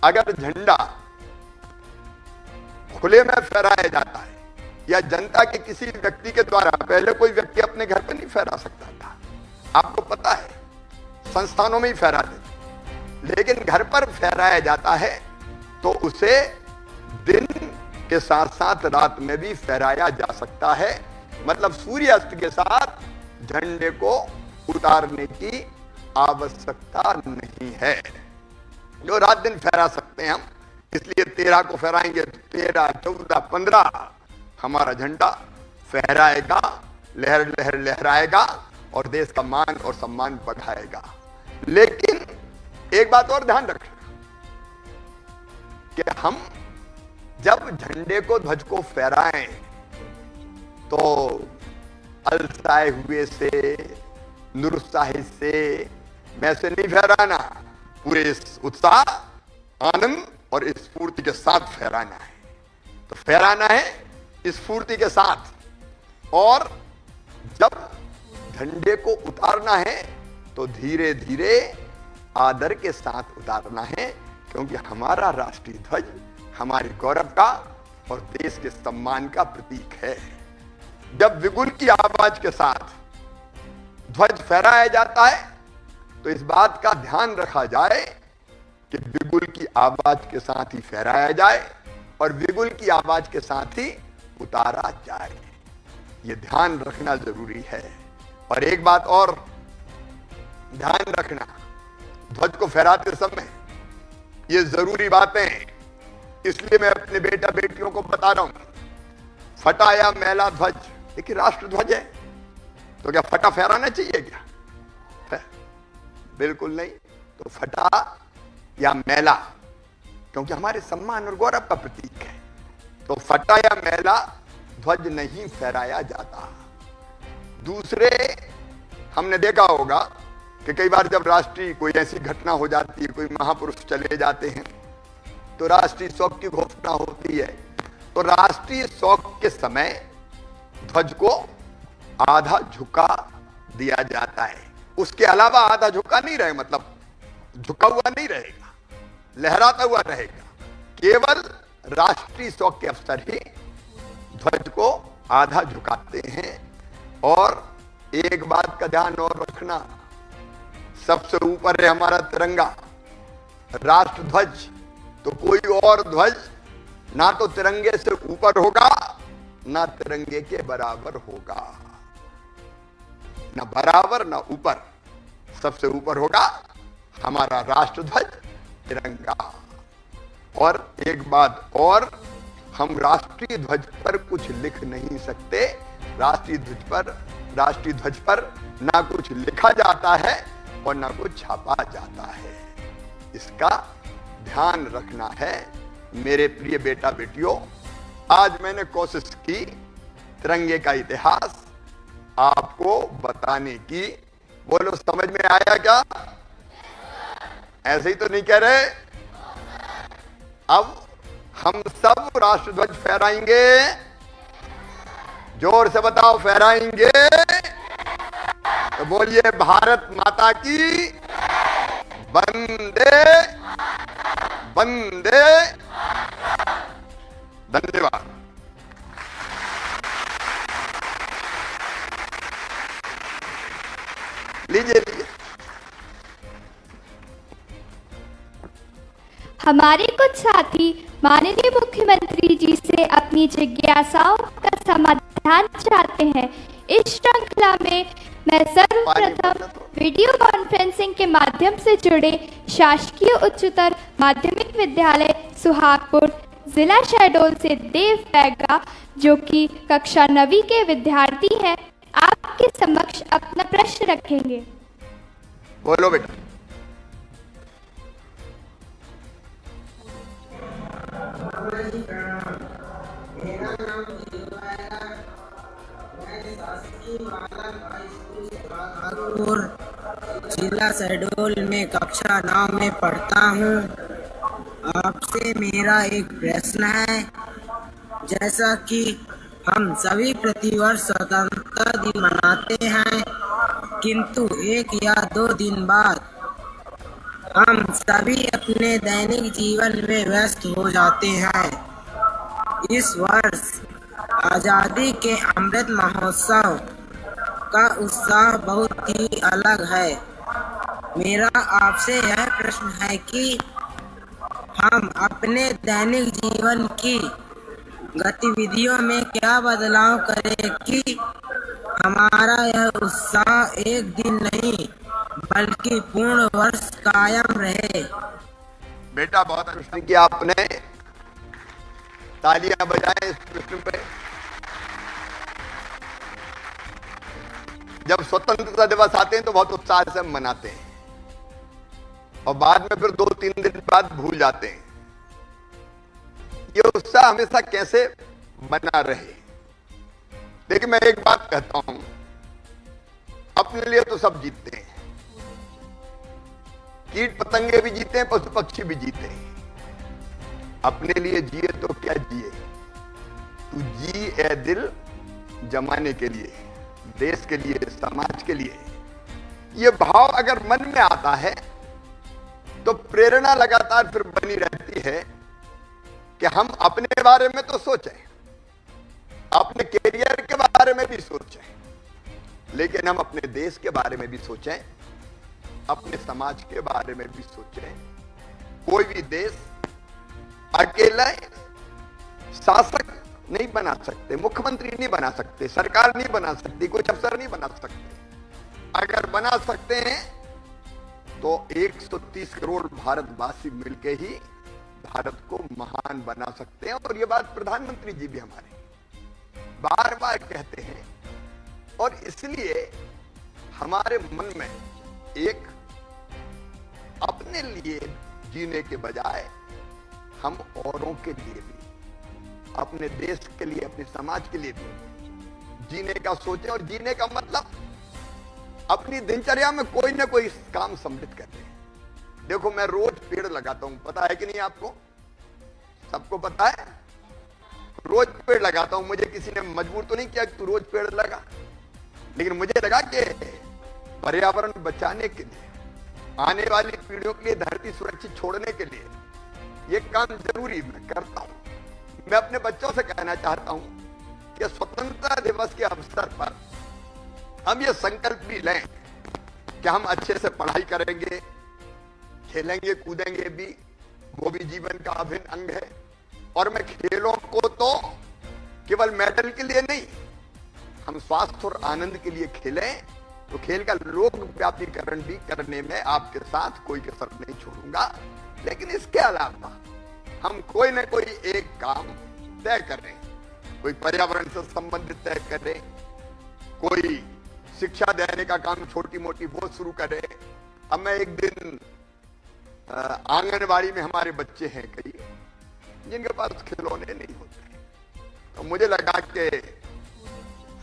अगर झंडा खुले में फहराया जाता है या जनता के किसी व्यक्ति के द्वारा, पहले कोई व्यक्ति अपने घर पर नहीं फहरा सकता था, आपको पता है, संस्थानों में ही फहराते थे, लेकिन घर पर फहराया जाता है तो उसे दिन के साथ साथ रात में भी फहराया जा सकता है। मतलब सूर्यास्त के साथ झंडे को उतारने की आवश्यकता नहीं है। जो रात दिन फहरा सकते हैं हम, इसलिए 13 को फहराएंगे, 13, 14, 15 हमारा झंडा फहराएगा, लहर लहर लहराएगा और देश का मान और सम्मान बढ़ाएगा। लेकिन एक बात और ध्यान रखना कि हम जब झंडे को, ध्वज को फहराएं तो अलसाए हुए से, निरुत्साहित से, वैसे नहीं फहराना। पूरे इस उत्साह, आनंद और स्फूर्ति के साथ फहराना है। तो फहराना है स्फूर्ति के साथ। और जब झंडे को उतारना है तो धीरे धीरे आदर के साथ उतारना है, क्योंकि हमारा राष्ट्रीय ध्वज हमारे गौरव का और देश के सम्मान का प्रतीक है। जब बिगुल की आवाज के साथ ध्वज फहराया जाता है तो इस बात का ध्यान रखा जाए कि बिगुल की आवाज के साथ ही फहराया जाए और बिगुल की आवाज के साथ ही उतारा जाए। यह ध्यान रखना जरूरी है। और एक बात और ध्यान रखना, ध्वज को फहराते समय ये जरूरी बातें, इसलिए मैं अपने बेटा बेटियों को बता रहा हूं। फटा या मैला ध्वज, देखिए राष्ट्र ध्वज है तो क्या फटा फहराना चाहिए क्या? बिल्कुल नहीं। तो फटा या मैला, क्योंकि हमारे सम्मान और गौरव का प्रतीक है, तो फटा या मैला ध्वज नहीं फहराया जाता। दूसरे, हमने देखा होगा कि कई बार जब राष्ट्रीय कोई ऐसी घटना हो जाती है, कोई महापुरुष चले जाते हैं, तो राष्ट्रीय शोक की घोषणा होती है। तो राष्ट्रीय शोक के समय ध्वज को आधा झुका दिया जाता है, उसके अलावा आधा झुका नहीं रहेगा, मतलब झुका हुआ नहीं रहेगा, लहराता हुआ रहेगा। केवल राष्ट्रीय शोक के अवसर ही ध्वज ध्वज को आधा झुकाते हैं। और एक बात का ध्यान और रखना, सबसे ऊपर है हमारा तिरंगा, राष्ट्र ध्वज। तो कोई और ध्वज ना तो तिरंगे से ऊपर होगा ना तिरंगे के बराबर होगा, ना बराबर ना ऊपर। सबसे ऊपर होगा हमारा राष्ट्र ध्वज, तिरंगा। और एक बात और, हम राष्ट्रीय ध्वज पर कुछ लिख नहीं सकते। राष्ट्रीय ध्वज पर ना कुछ लिखा जाता है और ना कुछ छापा जाता है। इसका ध्यान रखना है मेरे प्रिय बेटा बेटियों। आज मैंने कोशिश की तिरंगे का इतिहास आपको बताने की। बोलो, समझ में आया क्या? ऐसे ही तो नहीं कह रहे? अब हम सब राष्ट्रध्वज फहराएंगे। जोर से बताओ, फहराएंगे? तो बोलिए, भारत माता की वंदे वंदे। धन्यवाद। लीजिए। हमारे कुछ साथी माननीय मुख्यमंत्री जी से अपनी जिज्ञासाओं का समाधान चाहते हैं। इस श्रृंखला में मैं सर्वप्रथम वीडियो कॉन्फ्रेंसिंग के माध्यम से जुड़े शासकीय उच्चतर माध्यमिक विद्यालय सुहागपुर जिला शहडोल से देव बैगा, जो कि कक्षा 9वीं के विद्यार्थी हैं, आपके समक्ष अपना प्रश्न रखेंगे। बोलो बेटा। मेरा नाम देव बैगा, मैं शासकीय बालक हाई स्कूल सुहागपुर जिला शहडोल में कक्षा 9 में पढ़ता हूँ। आपसे मेरा एक प्रश्न है। जैसा कि हम सभी प्रतिवर्ष स्वतंत्रता दिन मनाते हैं, किंतु 1 या 2 दिन बाद हम सभी अपने दैनिक जीवन में व्यस्त हो जाते हैं। इस वर्ष आज़ादी के अमृत महोत्सव का उत्साह बहुत ही अलग है। मेरा आपसे यह प्रश्न है कि हम अपने दैनिक जीवन की गतिविधियों में क्या बदलाव करें कि हमारा यह उत्साह एक दिन नहीं बल्कि पूर्ण वर्ष कायम रहे। बेटा, बहुत प्रश्न किया आपने। तालियां बजाएं इस प्रश्न पे। जब स्वतंत्रता दिवस आते हैं तो बहुत उत्साह से हम मनाते हैं और बाद में फिर 2-3 दिन बाद भूल जाते हैं। ये उत्साह हमेशा कैसे बना रहे? देखिए, मैं एक बात कहता हूं, अपने लिए तो सब जीतते हैं। कीट पतंगे भी जीते हैं, पशु पक्षी भी जीते हैं। अपने लिए जिए तो क्या जिए, तू जी ए दिल जमाने के लिए, देश के लिए, समाज के लिए। ये भाव अगर मन में आता है तो प्रेरणा लगातार फिर बनी रहती है कि हम अपने बारे में तो सोचें, अपने कैरियर के बारे में भी सोचें, लेकिन हम अपने देश के बारे में भी सोचें, अपने समाज के बारे में भी सोचें। कोई भी देश अकेला शासक नहीं बना सकते, मुख्यमंत्री नहीं बना सकते, सरकार नहीं बना सकती, कुछ अफसर नहीं बना सकते। अगर बना सकते हैं तो 130 करोड़ भारतवासी मिलके ही भारत को महान बना सकते हैं। और ये बात प्रधानमंत्री जी भी हमारे बार बार कहते हैं। और इसलिए हमारे मन में एक अपने लिए जीने के बजाय हम औरों के लिए भी, अपने देश के लिए, अपने समाज के लिए भी जीने का सोचें। और जीने का मतलब अपनी दिनचर्या में कोई ना कोई काम सम्मिलित करते हैं। देखो, मैं रोज पेड़ लगाता हूं, पता है कि नहीं आपको? सबको पता है, रोज पेड़ लगाता हूं। मुझे किसी ने मजबूर तो नहीं किया कि तू रोज पेड़ लगा, लेकिन मुझे लगा कि पर्यावरण बचाने के लिए, आने वाली पीढ़ियों के लिए धरती सुरक्षित छोड़ने के लिए ये काम जरूरी मैं करता हूं। मैं अपने बच्चों से कहना चाहता हूं कि स्वतंत्रता दिवस के अवसर पर हम ये संकल्प भी लें कि हम अच्छे से पढ़ाई करेंगे, खेलेंगे कूदेंगे भी, वो भी जीवन का अभिन्न अंग है। और मैं खेलों को तो केवल मेडल के लिए नहीं, हम स्वास्थ्य और आनंद के लिए खेलें, तो खेल का लोक व्यापीकरण भी करने में आपके साथ कोई कसर नहीं छोड़ूंगा। लेकिन इसके अलावा हम कोई न कोई एक काम तय करें, कोई पर्यावरण से संबंधित तय करें, कोई शिक्षा देने का काम छोटी मोटी वो शुरू करें। अब मैं एक दिन आंगनबाड़ी में हमारे बच्चे हैं कई जिनके पास खिलौने नहीं होते, तो मुझे लगा कि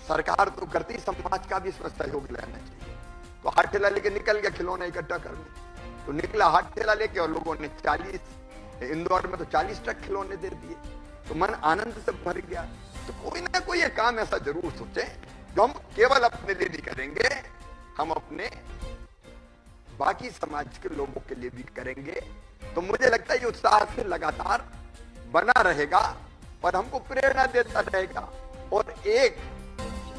सरकार तो करती, समाज का भी इसमें सहयोग लेना चाहिए। तो हाथ ठेला लेके निकल गया खिलौना इकट्ठा करने, तो निकला हाथ ठेला लेके और लोगों ने 40, इंदौर में तो 40 ट्रक खिलौने दे दिए, तो मन आनंद से भर गया। तो कोई ना कोई ये काम ऐसा जरूर सोचे जो हम केवल अपने लिए नहीं करेंगे, हम अपने बाकी समाज के लोगों के लिए भी करेंगे। तो मुझे लगता है ये उत्साह से लगातार बना रहेगा और हमको प्रेरणा देता रहेगा। और एक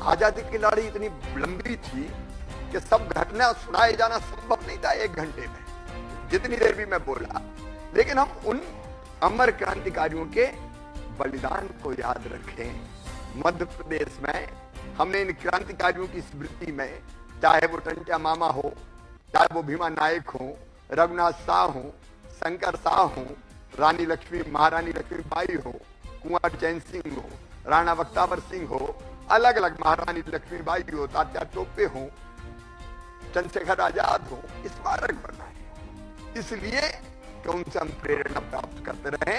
आजादी की लड़ाई इतनी लंबी थी कि सब घटना सुनाए जाना संभव नहीं था 1 घंटे में, जितनी देर भी मैं बोला। लेकिन हम उन अमर क्रांतिकारियों के बलिदान को याद रखें। मध्य प्रदेश में हमने इन क्रांतिकारियों की स्मृति में, चाहे वो टंट्या मामा हो, चाहे वो भीमा नायक हो, रघुनाथ शाह हो, शंकर शाह हो, रानी लक्ष्मी, महारानी लक्ष्मीबाई हो, कुंवर चैन सिंह हो, राणा बख्तावर सिंह हो, अलग अलग महारानी लक्ष्मीबाई हो, तात्या टोपे हो, चंद्रशेखर आजाद हो, स्मारक बना है इसलिए कि उनसे हम प्रेरणा प्राप्त करते रहे।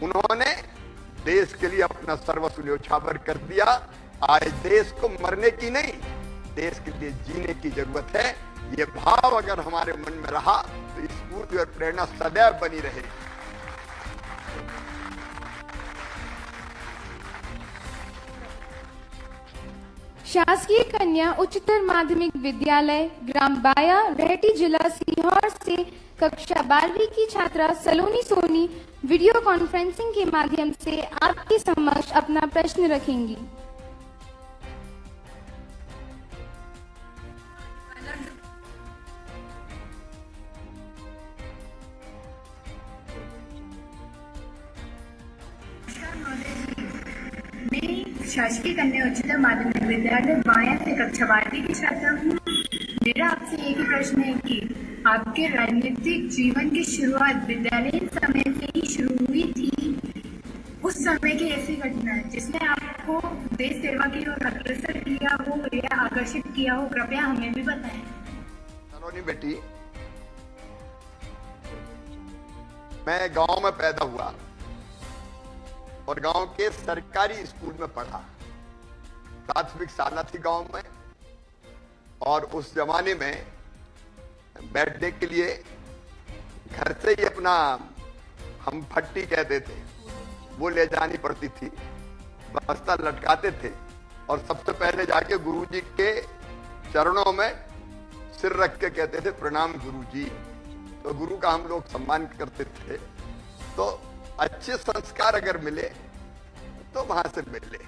उन्होंने देश के लिए अपना सर्वस्व न्योछावर कर दिया। आज देश को मरने की नहीं, देश के लिए जीने की जरूरत है। ये भाव अगर हमारे मन में रहा तो स्फूर्ति और प्रेरणा सदैव बनी रहेगी। शासकीय कन्या उच्चतर माध्यमिक विद्यालय ग्राम बाया, रेहटी, जिला सीहोर से कक्षा 12वीं की छात्रा सलोनी सोनी वीडियो कॉन्फ्रेंसिंग के माध्यम से आपके समक्ष अपना प्रश्न रखेंगी। मैं शासकीय कन्या उच्चतर माध्यमिक विद्यालय बाया से कक्षा 12वीं की छात्रा हूँ। मेरा आपसे एक ही प्रश्न है कि आपके राजनीतिक जीवन की शुरुआत विद्यालयीन समय से ही शुरू हुई थी। उस समय की ऐसी घटना जिसने आपको देश सेवा की ओर अग्रसर किया हो या आकर्षित किया हो, कृपया हमें भी बताएं। सलोनी बेटी, मैं गांव में पैदा हुआ और गांव के सरकारी स्कूल में पढ़ा। प्राथमिक शाला थी गांव में, और उस जमाने में बैठने के लिए घर से ही अपना, हम फट्टी कहते थे, वो ले जानी पड़ती थी। बस्ता लटकाते थे और सबसे पहले जाके गुरुजी के चरणों में सिर रख के कहते थे प्रणाम गुरुजी। तो गुरु का हम लोग सम्मान करते थे। तो अच्छे संस्कार अगर मिले तो वहां से मिले।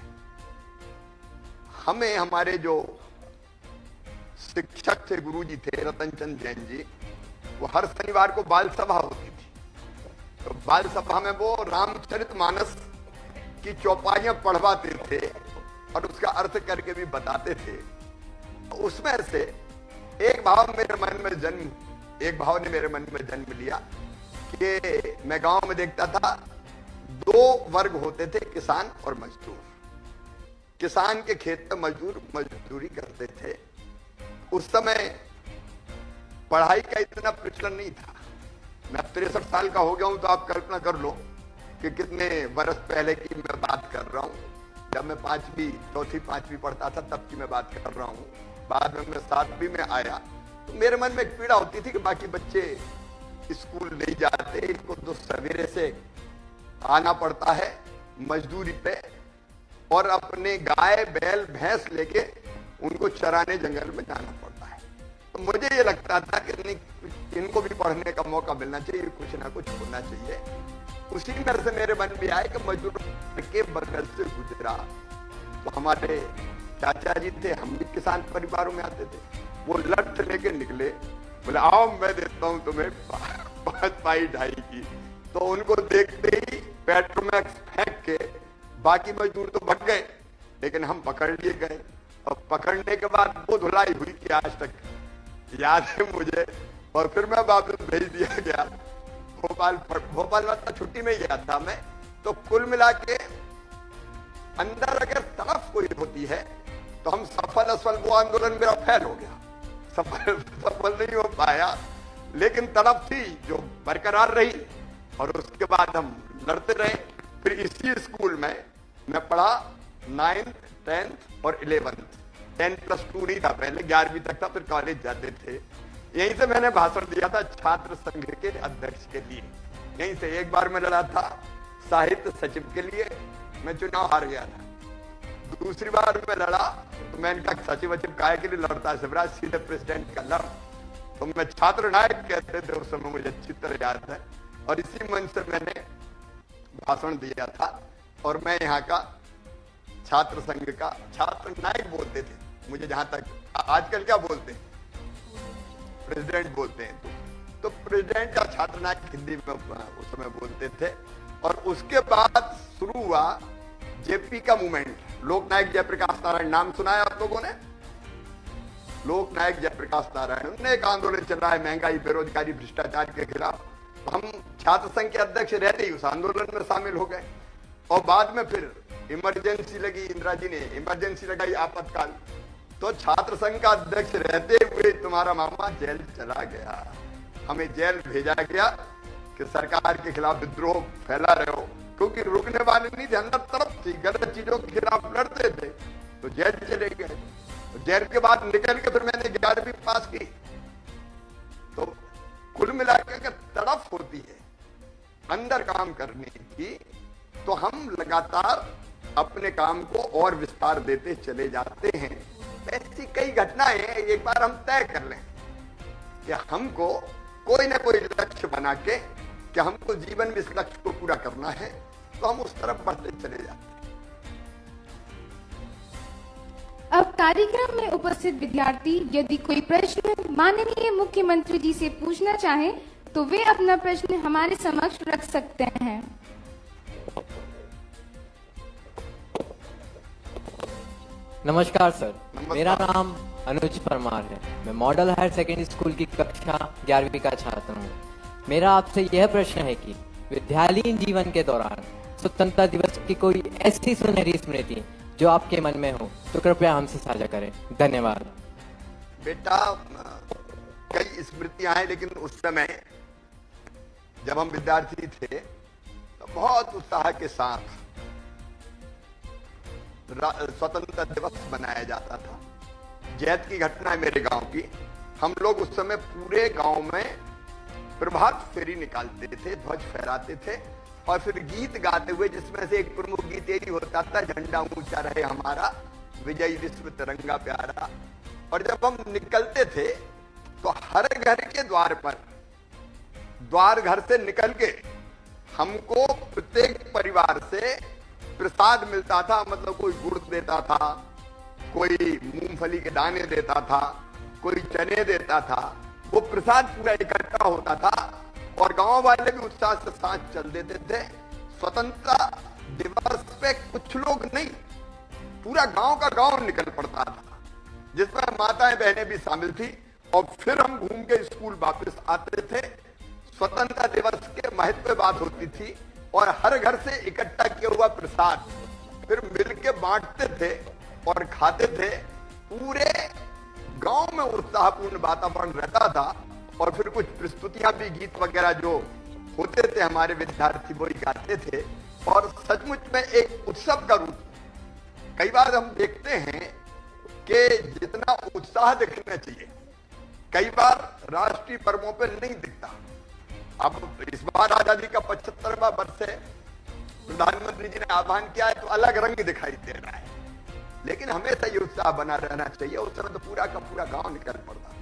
हमें हमारे जो शिक्षक थे, गुरुजी थे रतन चंद जैन जी, वो हर शनिवार को बाल सभा होती थी। तो बाल सभा में वो रामचरितमानस की चौपाइयां पढ़वाते थे और उसका अर्थ करके भी बताते थे। तो उसमें से एक भाव ने मेरे मन में जन्म लिया कि मैं गांव में देखता था 2 वर्ग होते थे, किसान और मजदूर। किसान के खेत में मजदूर मजदूरी करते थे। उस समय पढ़ाई का इतना प्रचलन नहीं था। मैं 63 साल का हो गया हूं, तो आप कल्पना कर लो कि कितने वर्ष पहले की मैं बात कर रहा हूं। जब मैं 5वीं, 4थी 5वीं पढ़ता था तब की मैं बात कर रहा हूं। बाद में मैं 7वीं में आया तो मेरे मन में एक पीड़ा होती थी कि बाकी बच्चे स्कूल नहीं जाते, इनको तो सवेरे से आना पड़ता है मजदूरी पे, और अपने गाय बैल भैंस लेके उनको चराने जंगल में जाना पड़ता है। तो मुझे ये लगता था कि इनको भी पढ़ने का मौका मिलना चाहिए, कुछ ना कुछ होना चाहिए। उसी तरह से मेरे मन में आया कि मजदूर के बगल से गुजरा तो हमारे चाचा जी थे, हम भी किसान परिवारों में आते थे, वो लठ लेके निकले, बोले आओ मैं देता हूं तुम्हें 5 पाई ढाई की। तो उनको देखते ही पेट्रोमैक्स फेंक के बाकी मजदूर तो भाग गए, लेकिन हम पकड़ लिए गए। और पकड़ने के बाद वो धुलाई हुई कि आज तक याद है मुझे। और फिर मैं वापस भेज दिया गया भोपाल में, छुट्टी में गया था मैं। तो कुल मिला के अंदर अगर तड़फ कोई होती है तो हम सफल असफल, वो आंदोलन मेरा फेल हो गया, सफल नहीं हो पाया, लेकिन तड़फ थी जो बरकरार रही। और उसके बाद हम लड़ते रहे। फिर इसी स्कूल में मैं पढ़ा 9th, 10th और 11th। 10+2 नहीं था पहले, 11वीं तक था, फिर कॉलेज जाते थे। यहीं से मैंने भाषण दिया था छात्र संघ के अध्यक्ष के लिए, यहीं से। एक बार मैं लड़ा था साहित्य सचिव के लिए, मैं चुनाव हार गया था। दूसरी बार मैं लड़ा तो मैंने कहा सचिव वचिव काय के लिए लड़ता है शिवराज, सीधे प्रेसिडेंट का लड़। तो मैं छात्र नायक कहते थे उस समय, मुझे अच्छी तरह याद है। और इसी मंच से मैंने भाषण दिया था। और मैं यहाँ का छात्र संघ का छात्र नायक बोलते थे मुझे, जहां तक आजकल क्या बोलते हैं, प्रेसिडेंट बोलते हैं। तो प्रेसिडेंट का छात्र नायक हिंदी में उस समय बोलते थे। और उसके बाद शुरू हुआ जेपी का मूवमेंट, लोकनायक जयप्रकाश नारायण, नाम सुना है आप लोगों ने? लोकनायक जयप्रकाश नारायण, उन्होंने एक आंदोलन चल रहा है महंगाई, बेरोजगारी, भ्रष्टाचार के खिलाफ। तो हम छात्र संघ के अध्यक्ष रहते ही उस आंदोलन में शामिल हो गए। और बाद में फिर इमरजेंसी लगी, इंदिरा जी ने इमरजेंसी लगाई, आपातकाल। तो छात्र संघ का अध्यक्ष रहते हुए तुम्हारा मामा जेल चला गया, हमें जेल भेजा गया कि सरकार के खिलाफ विद्रोह फैला रहे हो, क्योंकि रुकने वाले नहीं थे, अंदर तरफ थी, गलत चीजों के खिलाफ लड़ते थे। तो जेल चले गए। जेल के बाद निकल के फिर मैंने 11वीं पास की। तो कुल मिलाकर अगर तड़फ होती है अंदर काम करने की, तो हम लगातार अपने काम को और विस्तार देते चले जाते हैं। ऐसी कई घटनाएं हैं, एक बार हम तय कर लें कि हमको कोई ना कोई लक्ष्य बना के कि हमको जीवन में इस लक्ष्य को पूरा करना है, तो हम उस तरफ बढ़ते चले जाते हैं। अब कार्यक्रम में उपस्थित विद्यार्थी यदि कोई प्रश्न माननीय मुख्यमंत्री जी से पूछना चाहें तो वे अपना प्रश्न हमारे समक्ष रख सकते हैं। नमस्कार सर, मेरा नाम अनुज परमार है। मैं मॉडल हायर सेकेंडरी स्कूल की कक्षा 11वीं का छात्र हूँ। मेरा आपसे यह प्रश्न है कि विद्यालयीन जीवन के दौरान स्वतंत्रता दिवस की कोई ऐसी सुनहरी स्मृति जो आपके मन में हो तो कृपया हमसे साझा करें। धन्यवाद। बेटा, कई स्मृतियां हैं, लेकिन उस समय जब हम विद्यार्थी थे तो बहुत उत्साह के साथ स्वतंत्रता दिवस मनाया जाता था। जैत की घटना है मेरे गांव की। हम लोग उस समय पूरे गांव में प्रभात फेरी निकालते थे, ध्वज फहराते थे और फिर गीत गाते हुए, जिसमें से एक प्रमुख गीत यही होता था, झंडा ऊंचा रहे हमारा, विजयी विश्व तिरंगा प्यारा। और जब हम निकलते थे तो हर घर के द्वार पर, द्वार घर से निकल के हमको प्रत्येक परिवार से प्रसाद मिलता था। मतलब कोई गुड़ देता था, कोई मूंगफली के दाने देता था, कोई चने देता था। वो प्रसाद पूरा इकट्ठा होता था और गांव वाले भी उत्साह से साथ चल देते थे। स्वतंत्रता दिवस पे कुछ लोग नहीं, पूरा गांव का गांव निकल पड़ता था, जिसमें माताएं बहनें भी शामिल थी। और फिर हम घूम के स्कूल वापस आते थे। स्वतंत्रता दिवस के महत्व पे बात होती थी और हर घर से इकट्ठा किया हुआ प्रसाद फिर मिलके बांटते थे और खाते थे। पूरे गांव में उत्साहपूर्ण वातावरण रहता था। और फिर कुछ प्रस्तुतियां भी, गीत वगैरह जो होते थे, हमारे विद्यार्थी वही गाते थे। और सचमुच में एक उत्सव का रूप कई बार हम देखते हैं कि जितना उत्साह दिखना चाहिए कई बार राष्ट्रीय पर्वों पर नहीं दिखता। अब इस बार आजादी का 75वां वर्ष है, प्रधानमंत्री जी ने आह्वान किया है तो अलग रंग दिखाई दे रहा है, लेकिन हमेशा ये उत्साह बना रहना चाहिए। उस समय तो पूरा का पूरा गांव निकल पड़ता।